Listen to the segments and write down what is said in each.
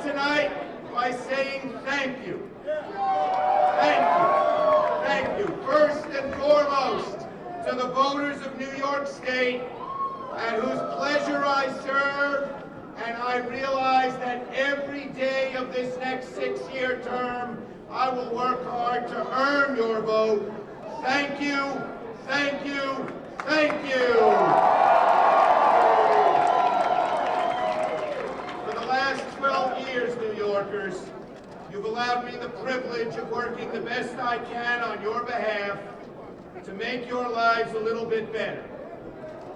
tonight by saying thank you. Thank you. Thank you. First and foremost, to the voters of New York State, at whose pleasure I serve, and I realize that every day of this next 6-year term, I will work hard to earn your vote. Thank you, thank you, thank you. For the last 12 years, New Yorkers, you've allowed me the privilege of working the best I can on your behalf to make your lives a little bit better.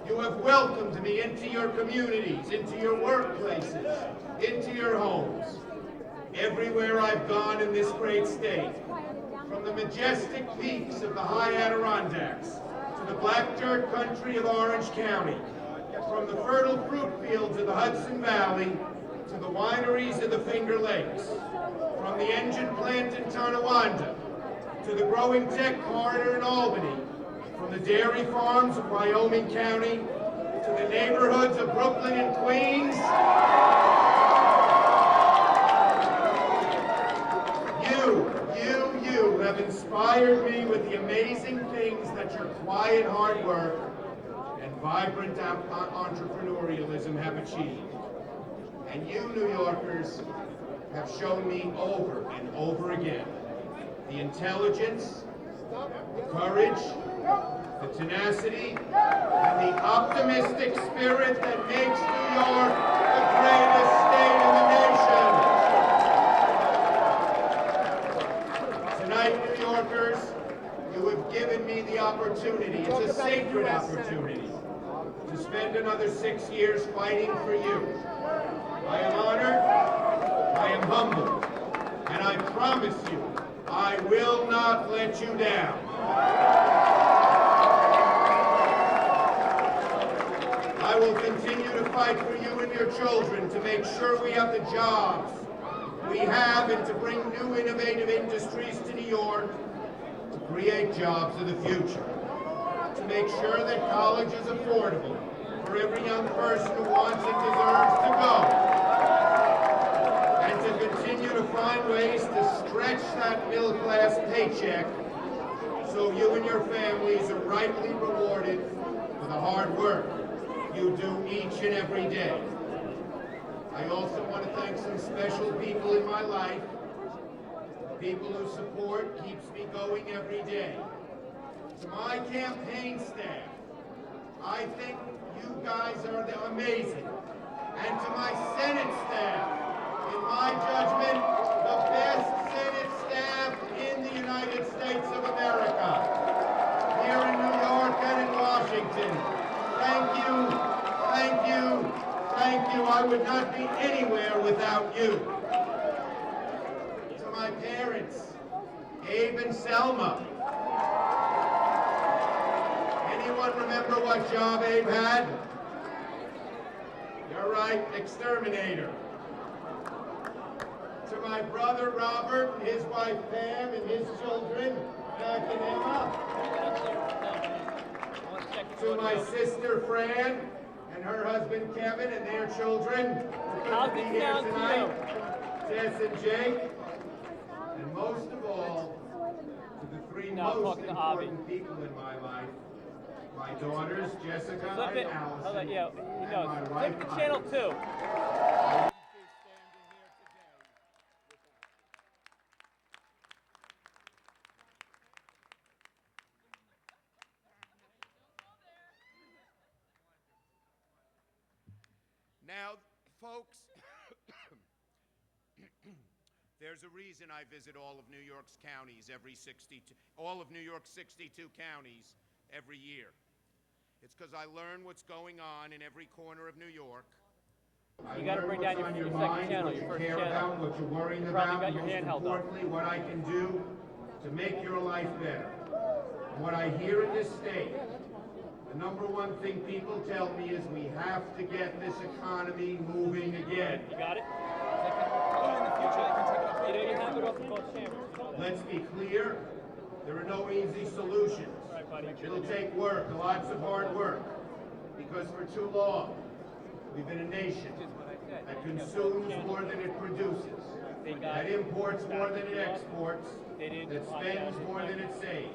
You have welcomed me into your communities, into your workplaces, into your homes. Everywhere I've gone in this great state, from the majestic peaks of the high Adirondacks to the black dirt country of Orange County, from the fertile fruit fields of the Hudson Valley to the wineries of the Finger Lakes, from the engine plant in Tonawanda to the growing tech corridor in Albany, from the dairy farms of Wyoming County to the neighborhoods of Brooklyn and Queens. You have inspired me with the amazing things that your quiet hard work and vibrant entrepreneurialism have achieved. And you, New Yorkers, have shown me over and over again the intelligence, the courage, the tenacity, and the optimistic spirit that makes New York the greatest state in the nation. Tonight, New Yorkers, you have given me the opportunity, it's a sacred opportunity, to spend another 6 years fighting for you. I am honored, I am humbled, and I promise you, I will not let you down. I will continue to fight for you and your children to make sure we have the jobs we have and to bring new innovative industries to New York, to create jobs of the future, to make sure that college is affordable for every young person who wants and deserves to go, and to continue to find ways to stretch that middle-class paycheck so you and your families are rightly rewarded for the hard work you do each and every day. I also want to thank some special people in my life, people whose support keeps me going every day. To my campaign staff, I think you guys are amazing. And to my Senate staff, in my judgment, the best Senate staff in the United States of America, here in New York and in Washington. Thank you, thank you, thank you. I would not be anywhere without you. To my parents, Abe and Selma. Anyone remember what job Abe had? You're right, exterminator. To my brother Robert, his wife Pam, and his children, Jack and Emma. To my sister Fran and her husband Kevin and their children, who couldn't be here tonight, Jess and Jake. And most of all, to the three most important people in my life, my daughters, Jessica and Allison, and my wife, Flip to channel 2. Now, folks, there's a reason I visit all of New York's counties all of New York's 62 counties every year. It's because I learn what's going on in every corner of New York. You got to bring down your second channel, your first channel. What you're worrying Probably about, got your most hand held up. importantly, what I can do to make your life better. And what I hear in this state, the number one thing people tell me is we have to get this economy moving again. You got it? In the future, you know, you have it off the both chambers. Let's be clear, there are no easy solutions. Right, buddy. It'll take work, lots of hard work, because for too long, we've been a nation that consumes more than it produces, that imports more than it exports, that spends more than it saves.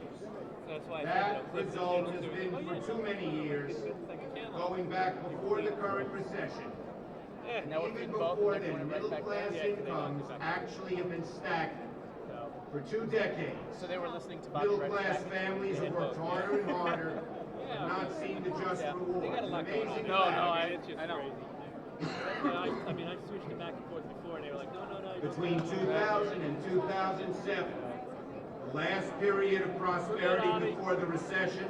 That result has been for too many years, going back before the current recession, even before then, middle-class incomes actually have been stagnant. For 2 decades, So they were listening to middle-class families have worked harder and harder, have not seen the just reward. They got a lot going on. Amazing It's just crazy. I mean, I switched it back and forth before, and they were like, no. Between 2000 and 2007, the last period of prosperity before the recession,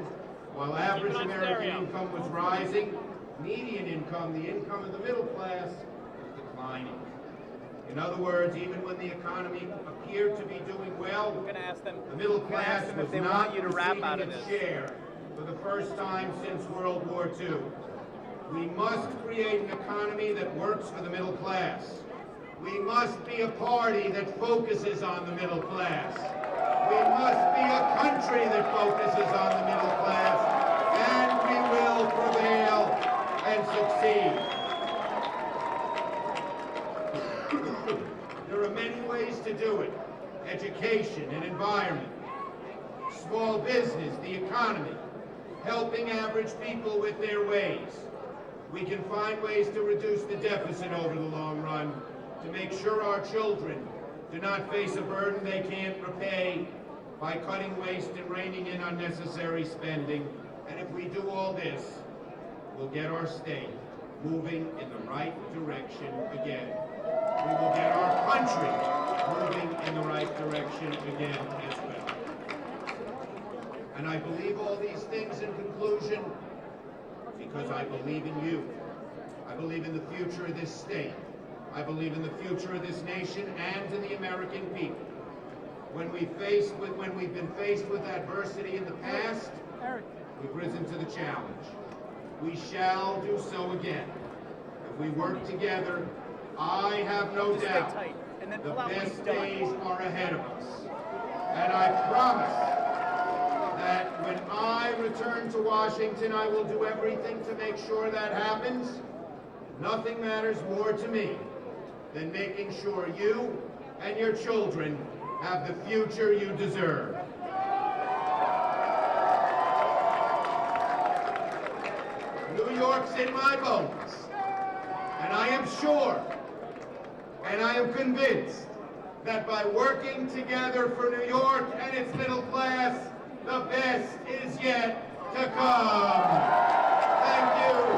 while average American income was rising, median income, the income of the middle class, was declining. In other words, even when the economy appeared to be doing well, I'm gonna ask them. the middle class if was they not want you to rap out receiving of its this. share for the first time since World War II. We must create an economy that works for the middle class. We must be a party that focuses on the middle class. We must be a country that focuses on the middle class, and we will prevail and succeed. There are many ways to do it. Education and environment, small business, the economy, helping average people with their ways. We can find ways to reduce the deficit over the long run, to make sure our children do not face a burden they can't repay by cutting waste and reining in unnecessary spending. And if we do all this, we'll get our state moving in the right direction again. We will get our country moving in the right direction again as well. And I believe all these things in conclusion because I believe in you. I believe in the future of this state. I believe in the future of this nation and in the American people. When we've been faced with adversity in the past, we've risen to the challenge. We shall do so again. If we work together, I have no doubt the best days are ahead of us. And I promise that when I return to Washington, I will do everything to make sure that happens. Nothing matters more to me than making sure you and your children have the future you deserve. New York's in my bones, and I am sure, and I am convinced that by working together for New York and its middle class, the best is yet to come. Thank you.